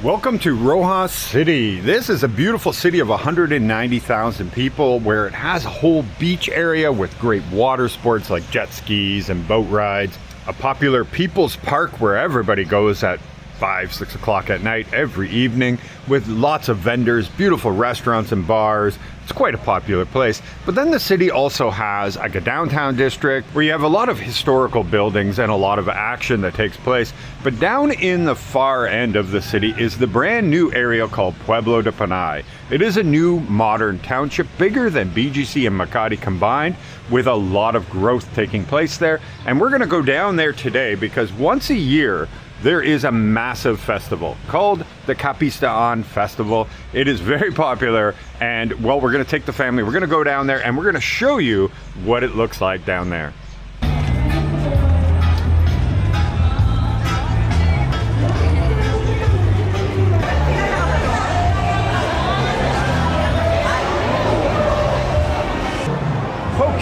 Welcome to Roxas City. This is a beautiful city of 190,000 people where it has a whole beach area with great water sports like jet skis and boat rides, a popular people's park where everybody goes at 5-6 o'clock at night every evening with lots of vendors, beautiful restaurants and bars. It's quite a popular place. But then the city also has like a downtown district where you have a lot of historical buildings and a lot of action that takes place. But down in the far end of the city is the brand new area called Pueblo De Panay. It is a new modern township, bigger than BGC and Makati combined, with a lot of growth taking place there. And we're gonna go down there today because once a year, there is a massive festival called the CAPIZtahan Festival. It is very popular, and well, we're gonna take the family, we're gonna go down there and we're gonna show you what it looks like down there.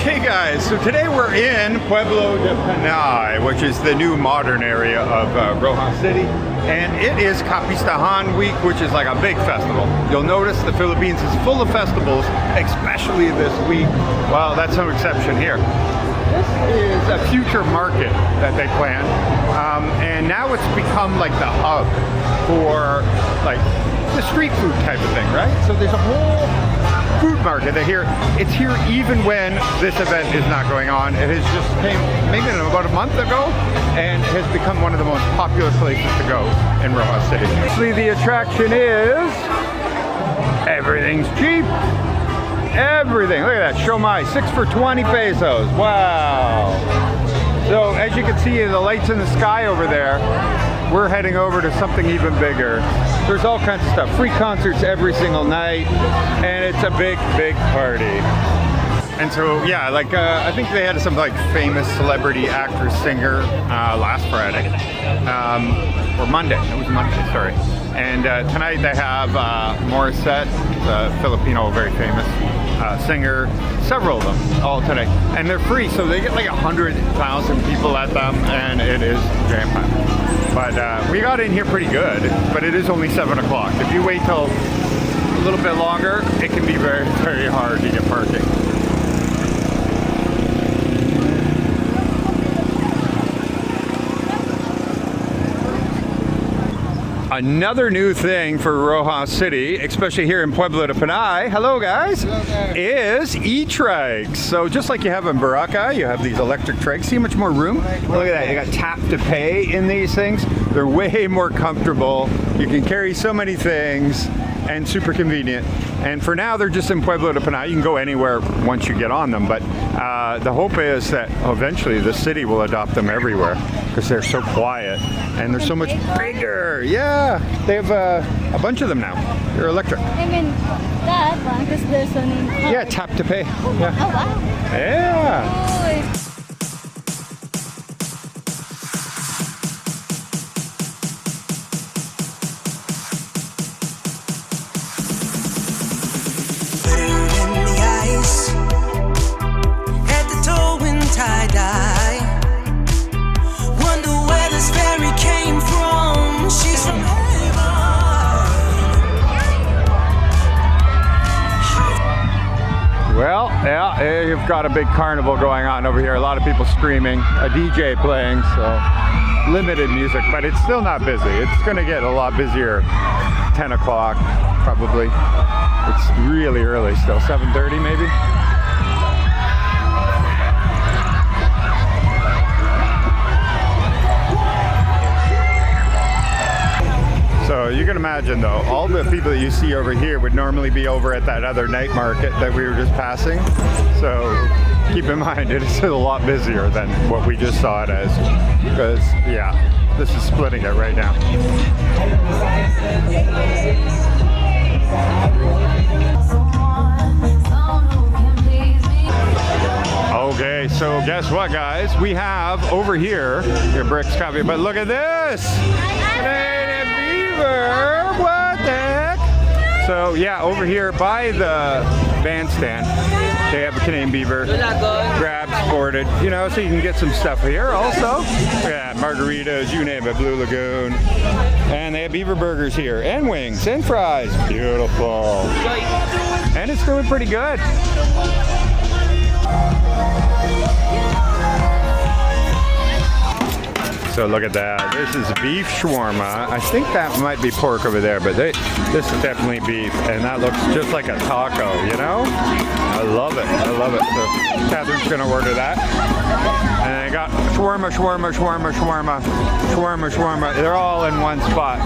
Okay guys, so today we're in Pueblo De Panay, which is the new modern area of Roxas City, and it is CAPIZtahan week, which is like a big festival. You'll notice the Philippines is full of festivals, especially this week. Well, that's no exception here. This is a future market that they plan, and now it's become like the hub for like the street food type of thing, right? So there's a whole food market that here, it's here even when this event is not going on. It has just came maybe about a month ago and has become one of the most popular places to go in Roxas City. Actually, the attraction is everything's cheap. Everything. Look at that. Shouldnt. 6 for 20 pesos. Wow. So as you can see, the lights in the sky over there, we're heading over to something even bigger. There's all kinds of stuff. Free concerts every single night, and it's a big, big party. And so, yeah, like I think they had some like famous celebrity actress singer last Friday, or Monday. It was Monday, sorry. And tonight they have Morissette, the Filipino, very famous singer, several of them, all today. And they're free, so they get like 100,000 people at them, and it is jam-packed. But we got in here pretty good, but it is only 7 o'clock. If you wait till a little bit longer, it can be very, very hard to get parking. Another new thing for Roxas City, especially here in Pueblo de Panay, hello guys, is e-trikes. So just like you have in Boracay, you have these electric trikes. See how much more room? Look at that, you got tap to pay in these things. They're way more comfortable. You can carry so many things and super convenient. And for now, they're just in Pueblo de Panay. You can go anywhere once you get on them, but the hope is that eventually the city will adopt them everywhere because they're so quiet and they're so much bigger. Yeah, they have a bunch of them now. They're electric. I mean, that one, because there's a name. Yeah, tap to pay. Yeah. Oh, wow. Yeah. Oh, Well, yeah, you've got a big carnival going on over here. A lot of people screaming, a DJ playing, so limited music, but it's still not busy. It's going to get a lot busier 10 o'clock, probably. It's really early still, 7:30 maybe. So you can imagine though, all the people that you see over here would normally be over at that other night market that we were just passing. So keep in mind, it is a lot busier than what we just saw it as, because yeah, this is splitting it right now. Okay, so guess what guys? We have over here, your bricks copy, but look at this! What the heck? So yeah, over here by the bandstand, they have a Canadian beaver, crabs sported, you know, so you can get some stuff here also. Yeah, margaritas, you name it, Blue Lagoon. And they they have beaver burgers here, and wings, and fries. Beautiful. And it's doing pretty good. So look at that. This is beef shawarma. I think that might be pork over there, but this is definitely beef, and that looks just like a taco, you know? I love it. I love it. So Catherine's gonna order that. And I got shawarma, shawarma, shawarma, shawarma, shawarma, shawarma. They're all in one spot.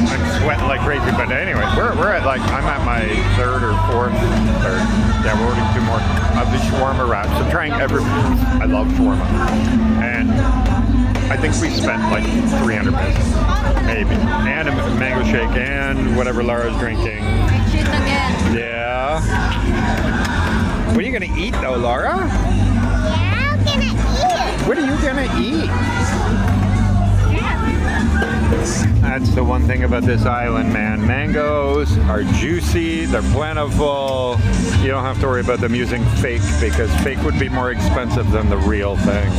I'm sweating like crazy, but anyway, we're at like, I'm at my third. Yeah, we're ordering 2 more of the shawarma wraps. I'm trying every, I love shawarma. And I think we spent like 300 pesos, maybe. And a mango shake and whatever Laura's drinking. Cheat again. Yeah. What are you gonna eat though, Laura? Yeah, I'm gonna eat. What are you gonna eat? That's the one thing about this island, man. Mangoes are juicy, they're plentiful. You don't have to worry about them using fake, because fake would be more expensive than the real thing.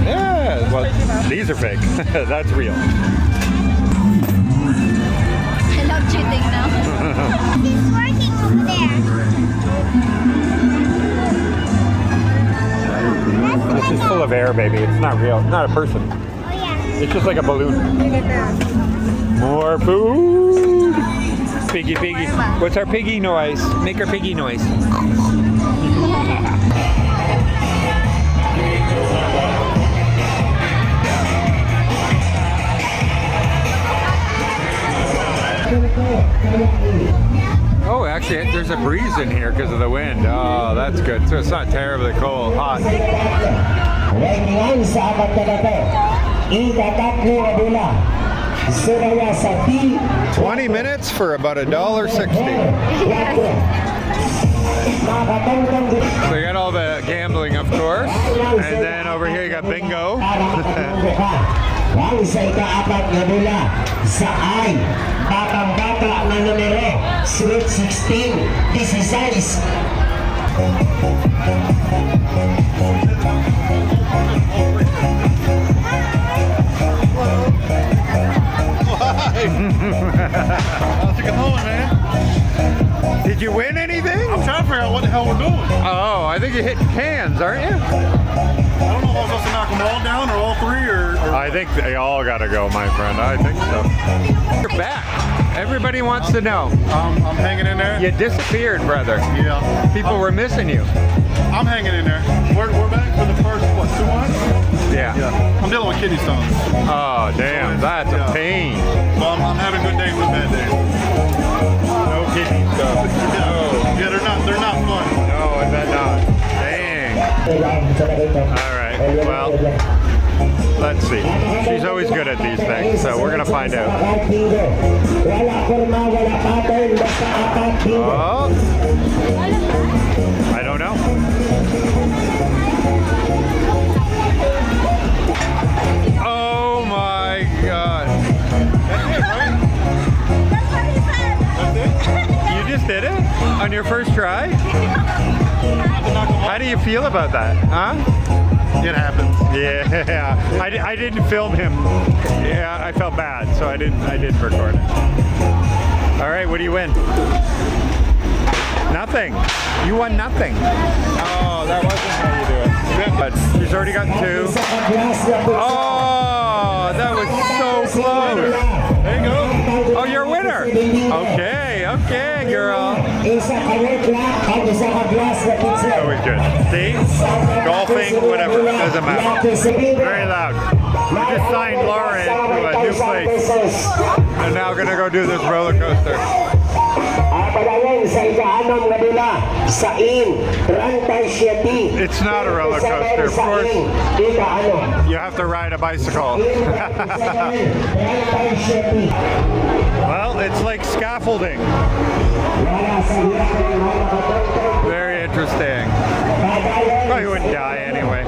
Yeah, well, these are fake. That's real. I love cheating now. It's working over there. This is full of air, baby. It's not real. It's not a person. Oh yeah. It's just like a balloon. More food. Piggy, piggy. What's our piggy noise? Make our piggy noise. Oh, actually, there's a breeze in here because of the wind. Oh, that's good. So it's not terribly cold, hot. 20 minutes for about $1.60. So you got all the gambling, of course, and then over here you got bingo. Sweet 16, this is ice. How's it going, man? Did you win anything? I'm trying to figure out what the hell we're doing. Oh, I think you're hitting cans, aren't you? I don't know if I'm supposed to knock them all down or all 3 or I think they all gotta go, my friend. I think so. You're back. Everybody wants to know. I'm hanging in there. You disappeared, brother. Yeah. People were missing you. I'm hanging in there. We're back for the first, what, 2 months? Yeah. Yeah. I'm dealing with kidney stones. Oh, damn. That's a Yeah. pain. So I'm having good days with bad days. No kidney stones. Yeah, they're not fun. No, I bet not. Dang. All right. Well, let's see. She's always good at these things, so we're gonna find out. Oh, I don't know. Oh my God! That's it, right? That's what he said. That's it? You just did it on your first try. How do you feel about that, huh? It happens. Yeah, I didn't film him. Yeah, I felt bad, so I didn't record it. All right, what do you win? Nothing. You won nothing. Oh, that wasn't how you do it. But she's already got 2. Oh, that was so close. There you go. Oh, you're a winner. Okay, girl. Always good. See? Golfing, whatever, doesn't matter. Very loud. We just signed Laura into a new place. And now we're gonna go do this roller coaster. It's not a roller coaster, of course. You have to ride a bicycle. Well, it's like scaffolding. Very interesting. Probably wouldn't die anyway.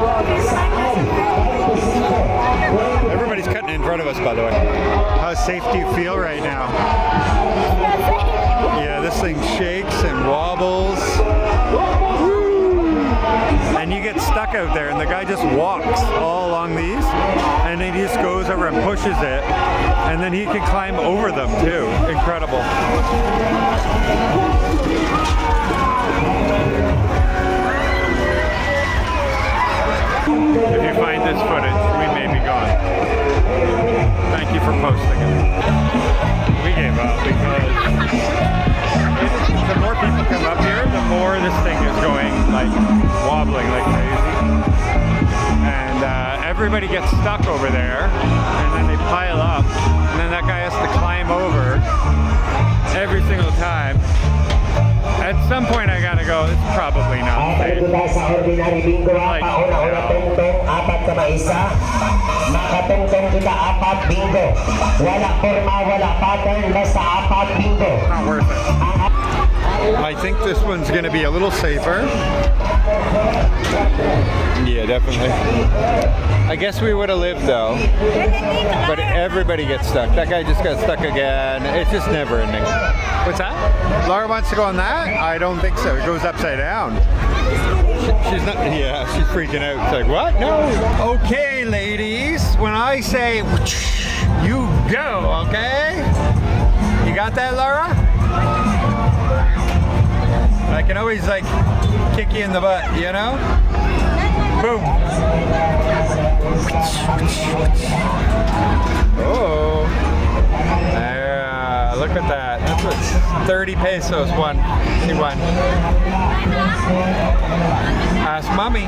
Everybody's cutting in front of us, by the way. How safe do you feel right now? Yeah, this thing shakes and wobbles. Woo. and you get stuck out there, and the guy just walks all along these, and then he just goes over and pushes it, and then he can climb over them too. Incredible. If you find this footage, we may be gone. Thank you for posting it. We gave up because the more people come up here, the more this thing is going like wobbling like crazy. And everybody gets stuck over there, and then they pile up, and then that guy has to climb over every single time. At some point I gotta go, it's probably not safe. Like, apat ka maisa. Makatungtong kita apat bingo. Wala forma, wala pattern, basta apat bingo. not worth it. I think this one's gonna be a little safer. Yeah, definitely. I guess we would have lived though, but everybody gets stuck. That guy just got stuck again. It's just never ending. What's that? Laura wants to go on that? I don't think so. It goes upside down. She's not, yeah, she's freaking out. It's like, what? No. Okay, ladies, when I say, you go, okay? You got that, Laura? I can always like kick you in the butt, you know? Boom. Oh. Yeah, look at that. That's what 30 pesos won. She won. Ask mommy.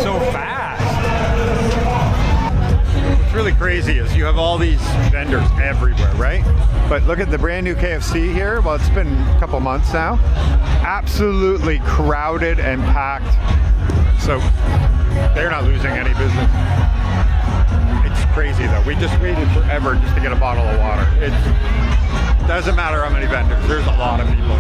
So fast. What's really crazy is you have all these vendors everywhere, right? But look at the brand new KFC here. Well, it's been a couple months now. Absolutely crowded and packed. So they're not losing any business. It's crazy though. We just waited forever just to get a bottle of water. It doesn't matter how many vendors. There's a lot of people.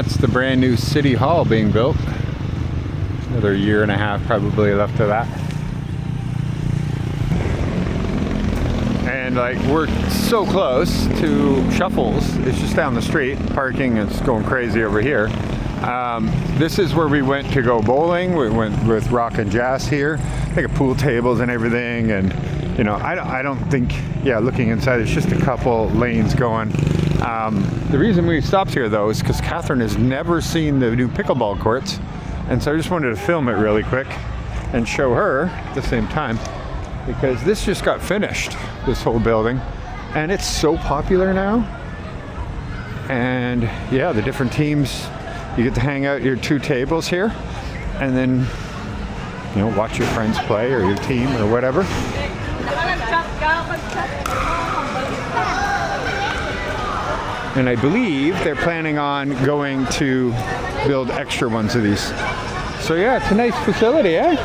That's the brand new City Hall being built. Another year and a half probably left of that. And like we're so close to Shuffles. It's just down the street. Parking is going crazy over here. This is where we went to go bowling. We went with Rock and Jazz here. They got pool tables and everything. And you know, I don't think, yeah, looking inside, it's just a couple lanes going. The reason we stopped here though is because Catherine has never seen the new pickleball courts, and so I just wanted to film it really quick and show her at the same time, because this just got finished, this whole building, and it's so popular now. And yeah, the different teams, you get to hang out your 2 tables here, and then, you know, watch your friends play or your team or whatever. And I believe they're planning on going to build extra ones of these. So yeah, it's a nice facility, eh?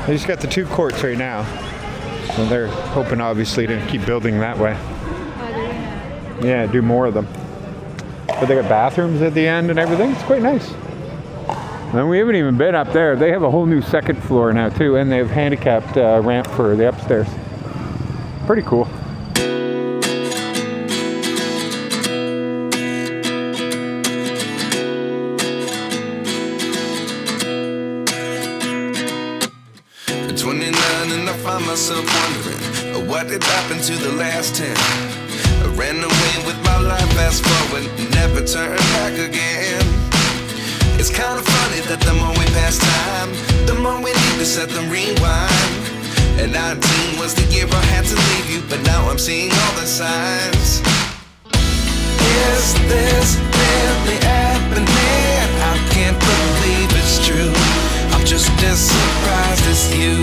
They just got the 2 courts right now. And they're hoping obviously to keep building that way. Yeah, do more of them. But they got bathrooms at the end and everything. It's quite nice. And we haven't even been up there. They have a whole new 2nd floor now too, and they have handicapped ramp for the upstairs. Pretty cool. At 29 and I find myself wondering what did happen to the last 10. I ran away with my life, fast forward, never turn back again. It's kind of funny that the more we pass time, the more we need to set them rewind. And 19 was the year I had to leave you, but now I'm seeing all the signs. Is this really happening? I can't believe it's true. I'm just as surprised as you.